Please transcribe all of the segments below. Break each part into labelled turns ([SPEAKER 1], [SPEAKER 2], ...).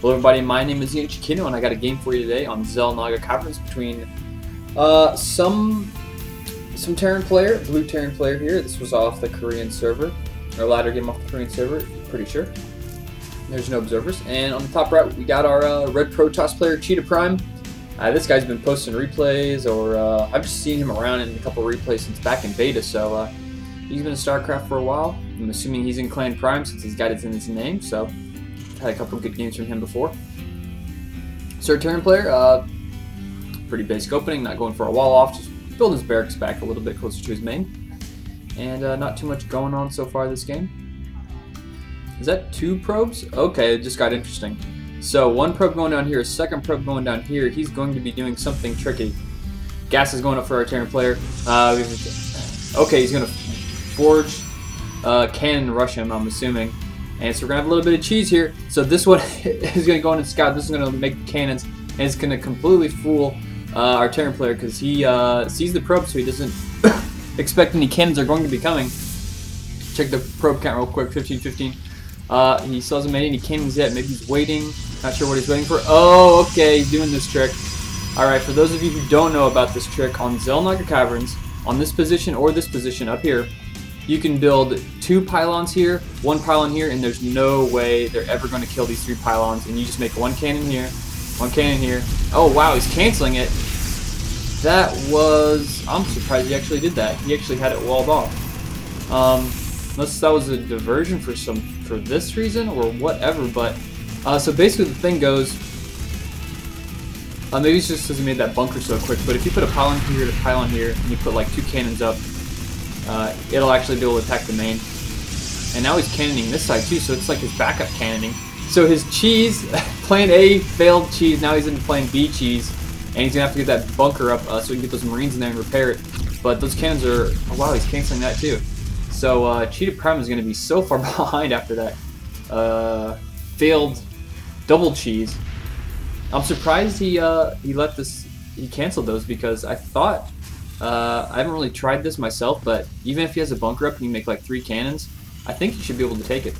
[SPEAKER 1] Hello everybody, my name is Ian Chiquino and I got a game for you today on Xel'Naga Caverns between some Terran player, blue Terran player here. This was off the Korean server, or ladder game off the Korean server, pretty sure. There's no observers. And on the top right, we got our red Protoss player, ChiTaPrime. This guy's been posting replays, or I've just seen him around in a couple replays since back in beta, so he's been in Starcraft for a while. I'm assuming he's in Clan Prime since he's got it in his name, so had a couple good games from him before. Third Terran player, pretty basic opening, not going for a wall off, just building his barracks back a little bit closer to his main. And not too much going on so far this game. Is that 2 probes? Okay, it just got interesting. So 1 probe going down here, 2nd probe going down here. He's going to be doing something tricky. Gas is going up for our Terran player. Okay, he's going to forge cannon rush him, I'm assuming. And so we're going to have a little bit of cheese here. So this one is going to go in and scout. This is going to make cannons. And it's going to completely fool our Terran player because he sees the probe, so he doesn't expect any cannons are going to be coming. Check the probe count real quick, 15. He still hasn't made any cannons yet. Maybe he's waiting. Not sure what he's waiting for. Oh, okay, he's doing this trick. Alright, for those of you who don't know about this trick, on Xel'Naga Caverns, on this position or this position up here, you can build 2 pylons here, 1 pylon here, and there's no way they're ever going to kill these 3 pylons. And you just make 1 cannon here, 1 cannon here. Oh wow, he's canceling it. That was... I'm surprised he actually did that. He actually had it walled off. Unless that was a diversion for this reason or whatever. But so basically the thing goes. Maybe it's just because he made that bunker so quick. But if you put a pylon here to pylon here, and you put like 2 cannons up, it'll actually be able to attack the main. And now he's cannoning this side too, so it's like his backup cannoning. So his cheese, plan A failed cheese, now he's into plan B cheese. And he's going to have to get that bunker up so he can get those marines in there and repair it. But those cannons are, oh wow, he's canceling that too. So ChiTaPrime is going to be so far behind after that failed double cheese. I'm surprised he canceled those because I thought, I haven't really tried this myself, but even if he has a bunker up and you make like 3 cannons, I think you should be able to take it.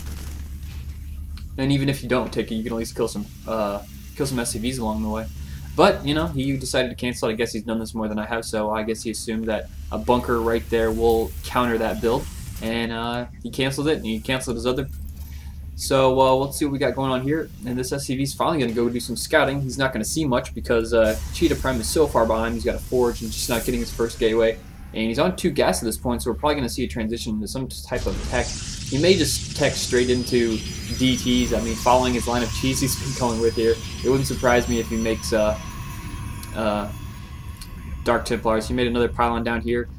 [SPEAKER 1] And even if you don't take it, you can at least kill some SCVs along the way. But, you know, he decided to cancel it. I guess he's done this more than I have, so I guess he assumed that a bunker right there will counter that build. And he canceled it, and he canceled his other. So let's see what we got going on here. And this SCV is finally going to go do some scouting. He's not going to see much because ChiTaPrime is so far behind. He's got a forge and just not getting his first gateway. And he's on 2 gas at this point, so we're probably going to see a transition into some type of tech. He may just tech straight into DTs. I mean, following his line of cheese he's been going with here. It wouldn't surprise me if he makes Dark Templars. He made another pylon down here.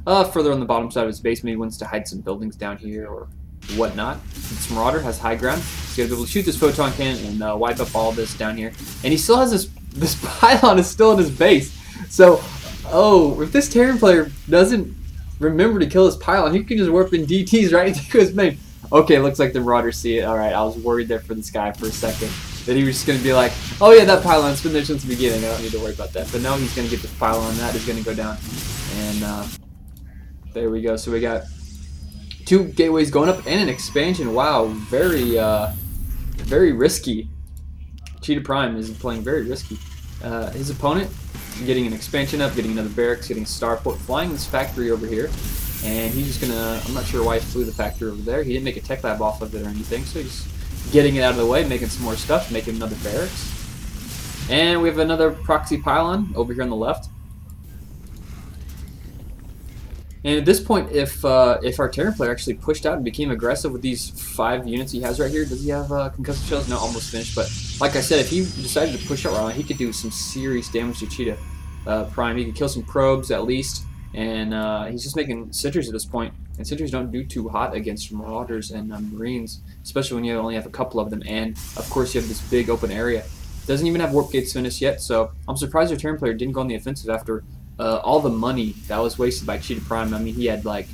[SPEAKER 1] Further on the bottom side of his base, maybe wants to hide some buildings down here or whatnot. This Marauder has high ground. He's going to be able to shoot this photon cannon and wipe up all this down here. And he still has this pylon is still in his base. So, oh, if this Terran player doesn't remember to kill his pylon, he can just warp in DTs right into his main. Okay, looks like the Marauders see it. Alright, I was worried there for this guy for a second. That he was just going to be like, oh yeah, that pylon's been there since the beginning. I don't need to worry about that. But now he's going to get this pylon. That is going to go down. And there we go. So we got 2 gateways going up and an expansion. Wow, very risky. ChiTaPrime is playing very risky. His opponent getting an expansion up, getting another barracks, getting a starport, flying this factory over here. And he's just gonna, I'm not sure why he flew the factory over there. He didn't make a tech lab off of it or anything, so he's getting it out of the way, making some more stuff, making another barracks. And we have another proxy pylon over here on the left. And at this point, if our Terran player actually pushed out and became aggressive with these 5 units he has right here, does he have concussive shells? No, almost finished. But like I said, if he decided to push out right now, he could do some serious damage to ChiTaPrime. He could kill some probes at least, and he's just making sentries at this point. And sentries don't do too hot against marauders and marines, especially when you only have a couple of them. And of course, you have this big open area. Doesn't even have warp gates finished yet, so I'm surprised our Terran player didn't go on the offensive after all the money that was wasted by ChiTaPrime. I mean, he had like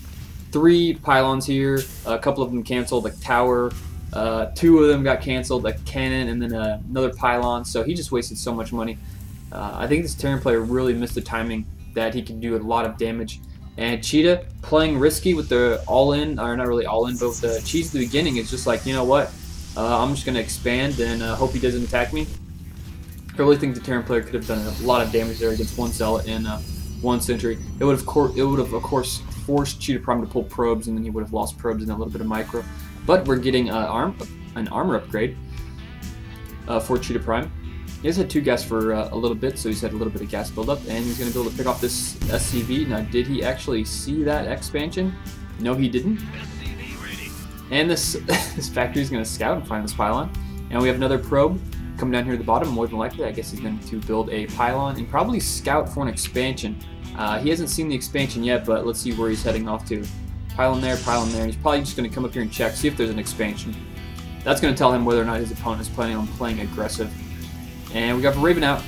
[SPEAKER 1] 3 pylons here, a couple of them canceled, like tower, 2 of them got canceled, like cannon, and then another pylon. So he just wasted so much money. I think this Terran player really missed the timing that he could do a lot of damage. And Cheetah playing risky with the all-in, or not really all-in, but with the cheese at the beginning is just like, you know what? I'm just going to expand and hope he doesn't attack me. I really think the Terran player could have done a lot of damage there against one Zealot and one Sentry. It would have of course forced ChiTaPrime to pull probes, and then he would have lost probes and a little bit of micro. But we're getting an armor upgrade for ChiTaPrime. He has had 2 gas for a little bit, so he's had a little bit of gas buildup, and he's going to be able to pick off this SCV. Now, did he actually see that expansion? No, he didn't. And this factory is going to scout and find this pylon. And we have another probe coming down here at the bottom. More than likely, I guess he's going to build a pylon and probably scout for an expansion. He hasn't seen the expansion yet, but let's see where he's heading off to. Pylon there, and he's probably just going to come up here and check, see if there's an expansion. That's going to tell him whether or not his opponent is planning on playing aggressive. And we got the Raven out.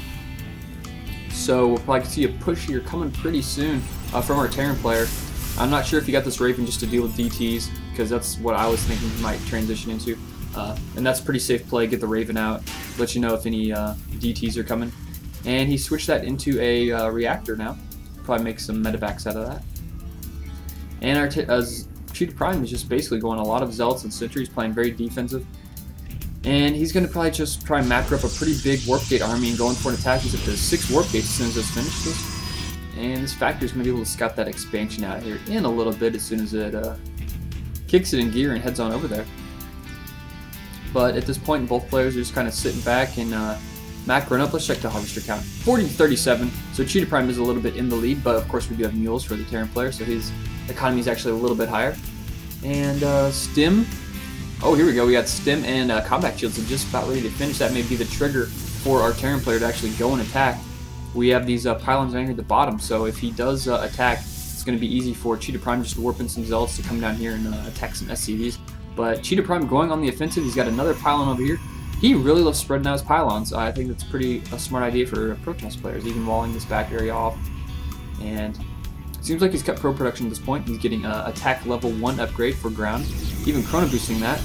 [SPEAKER 1] So we'll probably see a push here coming pretty soon from our Terran player. I'm not sure if he got this Raven just to deal with DTs, because that's what I was thinking he might transition into. And that's a pretty safe play, get the Raven out, let you know if any DTs are coming. And he switched that into a reactor now. Probably make some medevacs out of that. And our ChiTaPrime is just basically going a lot of Zealots and Sentries, playing very defensive. And he's going to probably just try and macro up a pretty big Warp Gate army and go in for an attack. He's up to 6 Warp Gates as soon as this finishes. And this factory is going to be able to scout that expansion out here in a little bit as soon as it kicks it in gear and heads on over there. But at this point, both players are just kind of sitting back and macroing up. Let's check the harvester count. 40 to 37. So ChiTaPrime is a little bit in the lead, but of course we do have mules for the Terran player, so his economy is actually a little bit higher. And Stim. Oh, here we go. We got Stim and combat shields are just about ready to finish. That may be the trigger for our Terran player to actually go and attack. We have these pylons down here at the bottom, so if he does attack, it's going to be easy for ChiTaPrime just to warp in some Zealots to come down here and attack some SCVs. But ChiTaPrime going on the offensive, he's got another pylon over here. He really loves spreading out his pylons. I think that's a smart idea for Protest players, even walling this back area off. And it seems like he's cut pro production at this point. He's getting attack level 1 upgrade for ground, even chrono boosting that.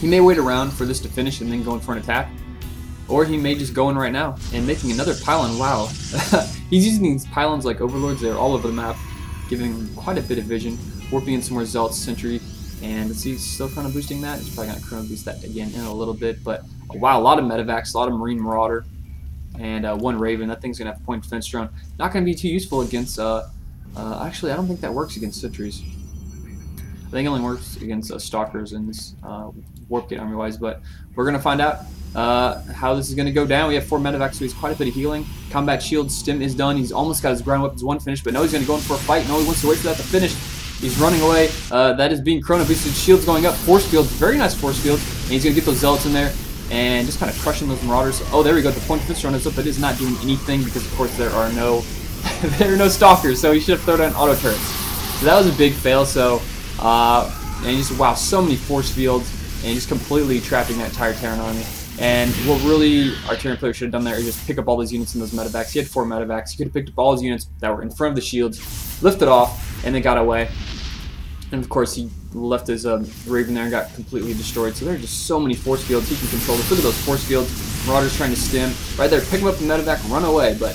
[SPEAKER 1] He may wait around for this to finish and then go in for an attack. Or he may just go in right now and making another pylon. Wow. He's using these pylons like overlords. They're all over the map, giving him quite a bit of vision. Warping in some more Zealots, Sentry. And let's see, he's still chrono boosting that. He's probably going to chrono boost that again in a little bit. But wow, a lot of medevacs, a lot of Marine Marauder, and 1 Raven. That thing's going to have a point defense drone. Not going to be too useful against, actually, I don't think that works against Sentries. I think it only works against Stalkers in this Warp Gate army-wise, but we're going to find out how this is going to go down. We have 4 medevacs, so he's quite a bit of healing. Combat shield, Stim is done. He's almost got his ground weapons 1 finished, but no, he's going to go in for a fight. No, he wants to wait for that to finish. He's running away. That is being chrono boosted. Shields going up. Force fields. Very nice force fields. And he's going to get those Zealots in there and just kind of crushing those Marauders. Oh, there we go. The point defense drone is up, but it is not doing anything because, of course, there are no there are no Stalkers. So he should have thrown down auto turrets. So that was a big fail. So and he just, wow, so many force fields and just completely trapping that entire Terran army. And what really our Terran player should have done there is just pick up all those units in those medevacs. He had 4 medevacs. He could have picked up all his units that were in front of the shields, lifted off, and then got away. And of course, he left his Raven there and got completely destroyed. So there are just so many force fields he can control. Look at those force fields. Marauders trying to stim. Right there, pick him up the medevac, run away. But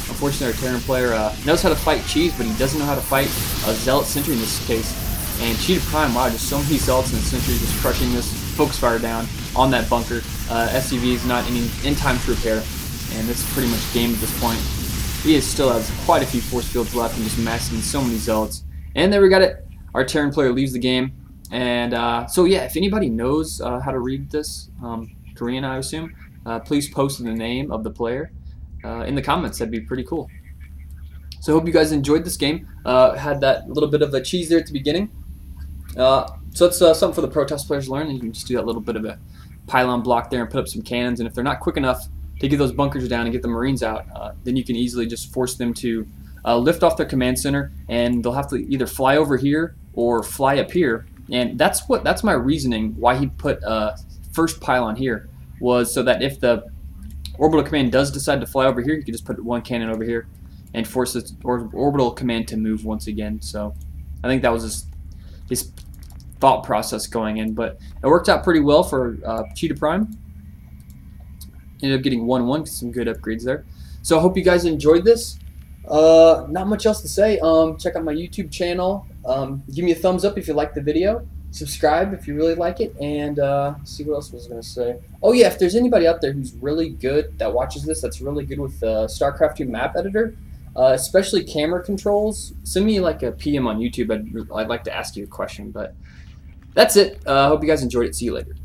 [SPEAKER 1] unfortunately, our Terran player knows how to fight Cheese, but he doesn't know how to fight a Zealot Sentry in this case. And ChiTaPrime, wow, just so many Zealots and Sentries just crushing this focus fire down on that bunker. SCV is not in time to repair, and it's pretty much game at this point. He still has quite a few force fields left and just massing so many Zealots. And there we got it. Our Terran player leaves the game. And so yeah, if anybody knows how to read this, Korean I assume, please post the name of the player in the comments. That'd be pretty cool. So I hope you guys enjoyed this game. Had that little bit of a cheese there at the beginning. So it's something for the Protest players to learn. And you can just do that little bit of a pylon block there and put up some cannons. And if they're not quick enough to get those bunkers down and get the Marines out, then you can easily just force them to lift off their command center, and they'll have to either fly over here or fly up here. And that's my reasoning why he put first pylon here, was so that if the orbital command does decide to fly over here, you can just put 1 cannon over here and force its orbital command to move once again. So I think that was his thought process going in, but it worked out pretty well for ChiTaPrime. Ended up getting 1-1, some good upgrades there. So I hope you guys enjoyed this. Not much else to say. Check out my YouTube channel. Give me a thumbs up if you liked the video. subscribe if you really like it, and see what else was I going to say. Oh yeah, if there's anybody out there who's really good that watches this, that's really good with Starcraft 2 map editor, especially camera controls, send me like a PM on YouTube. I'd like to ask you a question, but that's it. I hope you guys enjoyed it. See you later.